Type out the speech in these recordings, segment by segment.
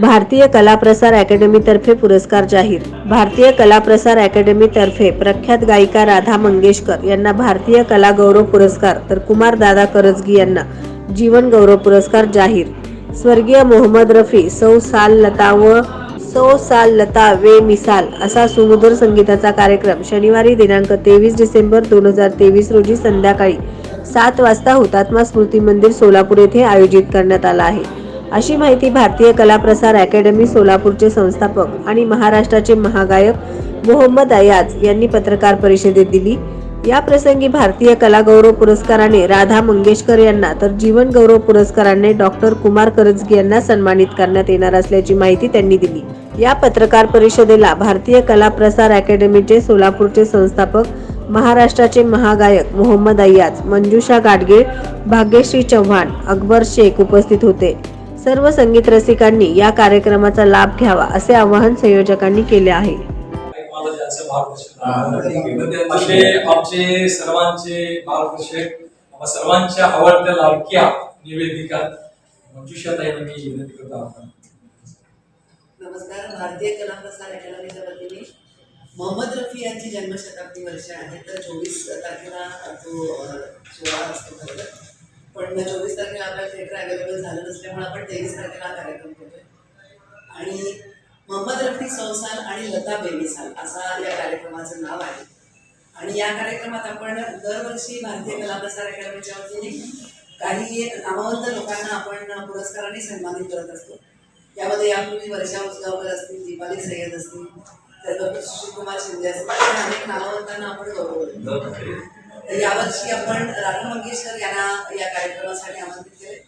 भारतीय कला प्रसार अकॅडमी तर्फे पुरस्कार जाहीर। भारतीय कला प्रसार अकॅडमी तर्फे प्रख्यात गायिका राधा मंगेशकर यांना भारतीय कला गौरव पुरस्कार तर कुमार दादा करजगी यांना जीवन गौरव पुरस्कार जाहीर। स्वर्गीय मोहम्मद रफी सौ साल लता वे मिसाल असा सुमधुर संगीताचा कार्यक्रम शनिवारी दिनांक 23 डिसेंबर 2023 रोजी संध्याकाळी 7 वाजता हुतात्मा स्मृती मंदिर सोलापूर येथे आयोजित करण्यात आला आहे, अशी माहिती भारतीय कला प्रसार अकॅडमी सोलापूरचे संस्थापक आणि महाराष्ट्राचे महागायक मोहम्मद अयाज यांनी पत्रकार परिषदेत दिली। या प्रसंगी भारतीय कला गौरव पुरस्काराने राधा मंगेशकर यांना तर जीवन गौरव पुरस्काराने डॉक्टर कुमार करजगी यांना सन्मानित करण्यात येणार असल्याची माहिती त्यांनी दिली। या पत्रकार परिषदेला भारतीय कला प्रसार अकॅडमीचे सोलापूरचे संस्थापक, महाराष्ट्राचे महागायक मोहम्मद अयाज, मंजुषा गाडगीळ, भाग्यश्री चव्हाण, अकबर शेख उपस्थित होते। सर्व संगीत रसिकांनी या कार्यक्रमाचा लाभ घ्यावा असे आवाहन संयोजकांनी केले आहे। आमचे सर्वांचे मार्गदर्शक, सर्वांच्या आवडत्या लाडक्या निवेदिका मंजुषाताईंना मी विनंती करतो। नमस्कार। भारतीय कला प्रसार अकॅडमीच्या वतीने मोहम्मद रफी यांची जन्मशताब्दी वर्ष आहे, तर 24 तारखेला तो सोहळा असतो खरं, पण 24 तारखेला आपल्याला थिएटर अवेलेबल झालं नसल्यामुळे आपण 23 तारखेला हा कार्यक्रम करतोय। आणि मोहम्मद रफी सौ साल आणि लता बेमिसाल असा या कार्यक्रमाचं नाव आहे। आणि या कार्यक्रमात आपण दरवर्षी भारतीय कला प्रसार अकॅडमीच्या वतीने काही नामवंत लोकांना आपण पुरस्काराने सन्मानित करत असतो। यामध्ये यापूर्वी वर्षा उसगावकर असतील, दीपाली सय्यद असतील, त्याचबरोबर सुशीलकुमार शिंदे असतील, अनेक नामवंतांना आपण गौरवलं। तर यावर्षी आपण राधा मंगेशकर यांना या कार्यक्रमासाठी आमंत्रित केले।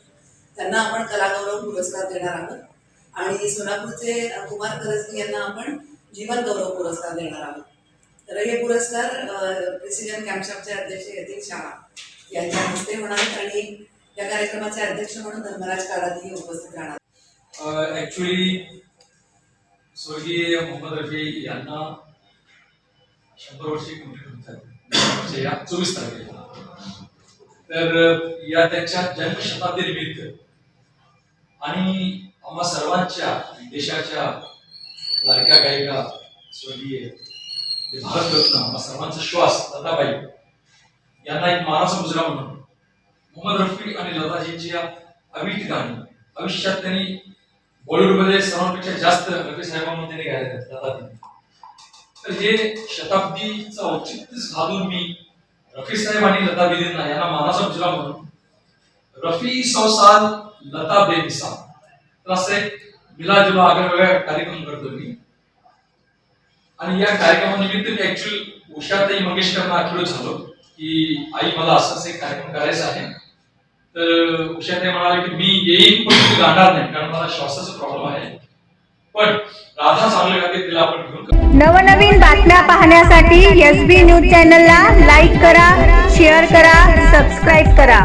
त्यांना आपण कलागौरव पुरस्कार देणार आहोत आणि सोलापूरचे कुमार करजगी यांना आपण जीवन गौरव पुरस्कार देणार आहोत। तर हे पुरस्कार प्रेसिडेंट कॅम्पशापचे अध्यक्ष यतीन शाह यांच्या हस्ते होणार आहेत आणि या कार्यक्रमाचे अध्यक्ष म्हणून धर्मराज काळादी उपस्थित राहणार। ऍक्च्युअली स्वर्गीय मोहम्मद रफी यांना 100 वर्षे कंप्लीट होतात या 24 तारखेला। तर या त्यांच्या जन्मशताब्दी निमित्त आणि आम्हा सर्वांच्या देशाच्या लाडक्या गायिका स्वर्गीय भारतरत्न आम्हा सर्वांचा श्वास लताबाई यांना एक मानाचा मुजरा म्हणून मोहम्मद रफी आणि लताजींची अमिट गाणी आयुष्यात त्यांनी बॉलिवूडमध्ये सर्वांपेक्षा जास्त रफी साहेबांना त्यांनी गायले लताजी। तर हे शताब्दीचं औचित्य साधून मी रफी साहेब आणि लता दीदींना यांना मानाचा मुजरा म्हणून रफी सौ साल लता बेमिसाल तर असं एक मिलाजुला आगळेवेगळा कार्यक्रम करतो मी। आणि या कार्यक्रमानिमित्त मी ऍक्च्युअली उषाताई मंगेशकरांना आठवलं झालो की आई मला असंच एक कार्यक्रम करायचा आहे। तर उषाताई म्हणाले की मी येईन पण मी गाणार नाही कारण मला श्वासाचा प्रॉब्लेम आहे, पण राधा चांगलं गाते तिला आपण घेऊन। नवनवीन बातम्या पाहण्यासाठी SB न्यूज चॅनलला लाईक करा, शेअर करा, सबस्क्राईब करा।